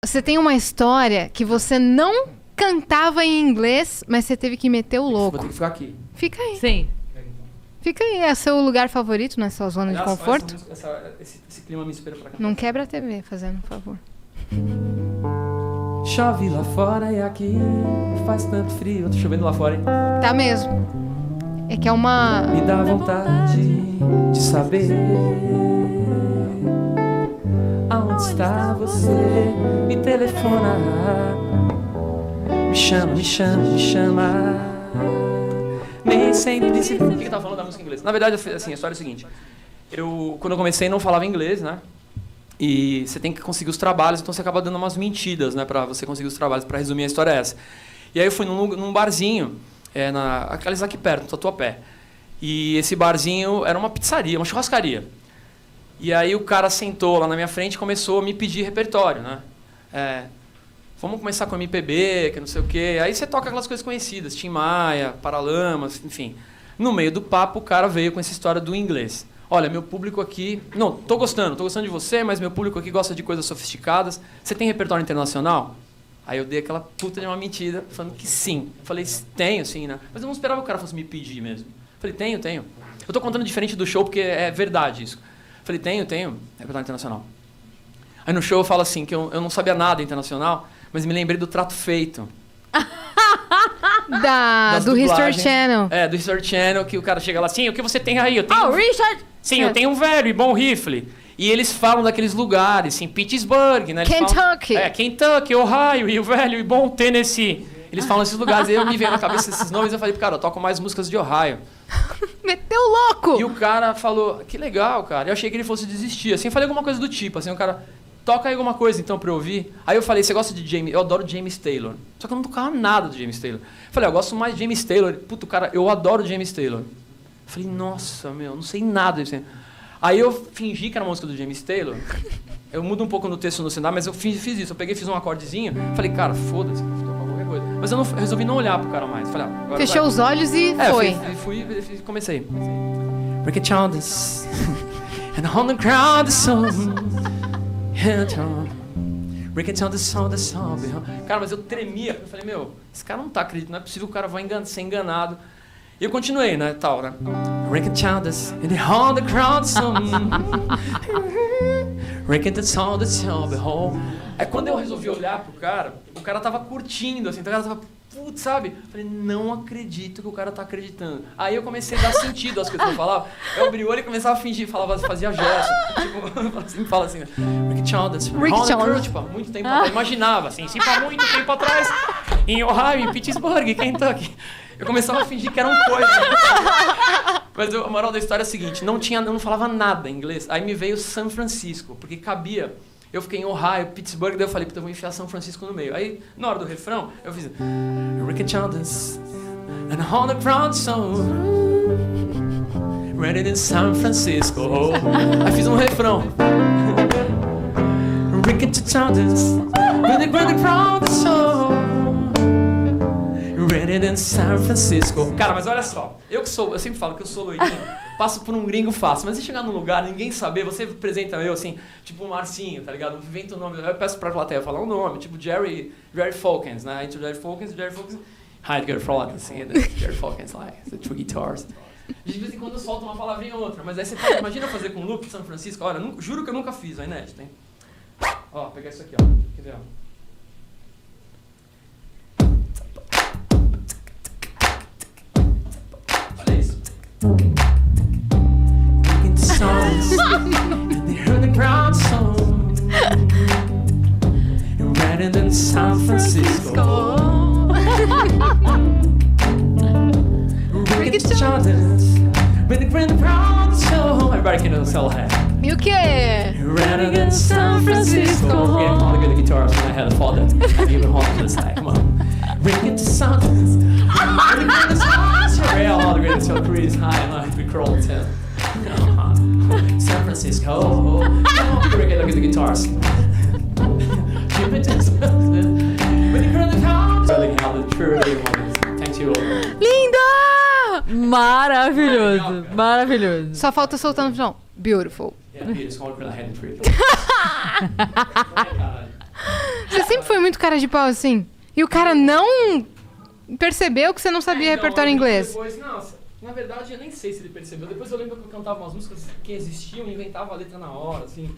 Você tem uma história que você não cantava em inglês, mas você teve que meter o louco. Vou ter que ficar aqui. Fica aí. Sim. Fica aí. É seu lugar favorito, não é sua zona de conforto? Esse clima me inspira pra cá. Não quebra a TV, fazendo um favor. Chove lá fora e aqui faz tanto frio. Tá chovendo lá fora, hein? Tá mesmo. É que é uma... Me dá vontade de saber aonde está você. Me telefona, me chama, me chama, me chama. Nem sempre se... O que eu tava falando da música em inglês? Na verdade, assim, a história é a seguinte. Quando eu comecei, não falava inglês, né? E você tem que conseguir os trabalhos, então você acaba dando umas mentiras, né? Pra você conseguir os trabalhos, pra resumir a história é essa. E aí eu fui num barzinho, aqueles aqui perto, no Tatuapé. E esse barzinho era uma pizzaria, uma churrascaria. E aí o cara sentou lá na minha frente e começou a me pedir repertório, né? Vamos começar com MPB, que não sei o quê. Aí você toca aquelas coisas conhecidas, Tim Maia, Paralamas, enfim. No meio do papo, o cara veio com essa história do inglês. Olha, meu público aqui... Não, tô gostando de você, mas meu público aqui gosta de coisas sofisticadas. Você tem repertório internacional? Aí eu dei aquela puta de uma mentira, falando que sim. Eu falei, tenho sim, né? Mas eu não esperava que o cara fosse me pedir mesmo. Eu falei, tenho. Eu tô contando diferente do show, porque é verdade isso. Eu falei, tenho repertório internacional. Aí no show eu falo assim, que eu não sabia nada internacional, mas me lembrei do Trato Feito. Do History Channel. Do History Channel, que o cara chega lá assim, o que você tem aí? Eu tenho Richard! Sim, eu tenho um velho e bom rifle. E eles falam daqueles lugares, assim, Pittsburgh, né? Eles Kentucky. falam, Kentucky, Ohio, e o velho e bom Tennessee. Eles falam esses lugares, aí eu me veio na cabeça esses nomes, eu falei, cara, eu toco mais músicas de Ohio. Meteu louco! E o cara falou, que legal, cara. Eu achei que ele fosse desistir, assim, eu falei alguma coisa do tipo, assim, o cara, toca aí alguma coisa então pra eu ouvir. Aí eu falei, você gosta de James? Eu adoro James Taylor. Só que eu não tocava nada do James Taylor. Eu falei, eu gosto mais de James Taylor. Puto, cara, eu adoro James Taylor. Eu falei, nossa, não sei nada disso. Aí eu fingi que era uma música do James Taylor. Eu mudo um pouco no texto no cenário, mas eu fiz isso. Eu peguei, fiz um acordezinho. Falei, cara, foda-se, vou tocar qualquer coisa. Mas eu resolvi não olhar pro cara mais. Falei, agora fechou os olhos e foi. Comecei. Break it down this and on the ground the sun. Break it down the song. Cara, mas eu tremia. Eu falei, esse cara não tá acreditando. Não é possível que o cara vai ser enganado. E eu continuei, né, tal, né? Break it down this and on the ground the sun. Break it down the song. Aí quando eu resolvi olhar pro cara, o cara tava curtindo, assim, então o cara tava, putz, sabe? Eu falei, não acredito que o cara tá acreditando. Aí eu comecei a dar sentido às coisas que eu falava. Eu abri o olho e começava a fingir, fazia gesto. Tipo, sempre fala assim, Rick Chalmers, tipo, há muito tempo atrás. Imaginava, assim, há muito tempo atrás, em Ohio, em Pittsburgh, Kentucky. Eu começava a fingir que eram coisas. Mas a moral da história é a seguinte, eu não falava nada em inglês. Aí me veio São Francisco, porque cabia. Eu fiquei em Ohio, Pittsburgh, daí eu falei, eu vou enfiar São Francisco no meio. Aí, na hora do refrão, eu fiz Rick Chalmers, and on the ground song, ready in San Francisco. Aí fiz um refrão. Rick Chalmers, ready in the ground song, ready in San Francisco. Cara, mas olha só, eu sempre falo que eu sou loirinho, passo por um gringo fácil, mas se chegar num lugar, ninguém saber, você apresenta eu assim, tipo o Marcinho, tá ligado? Inventa o nome, eu peço pra plateia falar um nome, tipo Jerry Falkens, né? Entre Jerry Falkens, Heidegger Falkens, assim, Jerry Falkens, like, the two guitars. De vez em quando eu solto uma palavrinha ou outra, mas aí você imagina fazer com o Luke de São Francisco, olha, juro que eu nunca fiz, é inédito, hein? Ó, pegar isso aqui, ó, quer ver, ó? Olha isso. And they heard the ground song, right in San Francisco. Rick Chalmers, with the ground song. Everybody can know the solo hat. E o quê? Right in San Francisco. Yeah, all the good guitars when I had a fall that even hold to the side. Come on. Rick into Santos. All the great so Chris high and we crawl to San Francisco. Look at the guitars. Linda! Maravilhoso, maravilhoso. Só falta soltar no final. Beautiful. Yeah, beautiful. Você sempre foi muito cara de pau assim? E o cara não percebeu que você não sabia repertório em inglês? Depois, nossa, na verdade eu nem sei se ele percebeu. Depois eu lembro que eu cantava umas músicas que existiam e inventava a letra na hora, assim.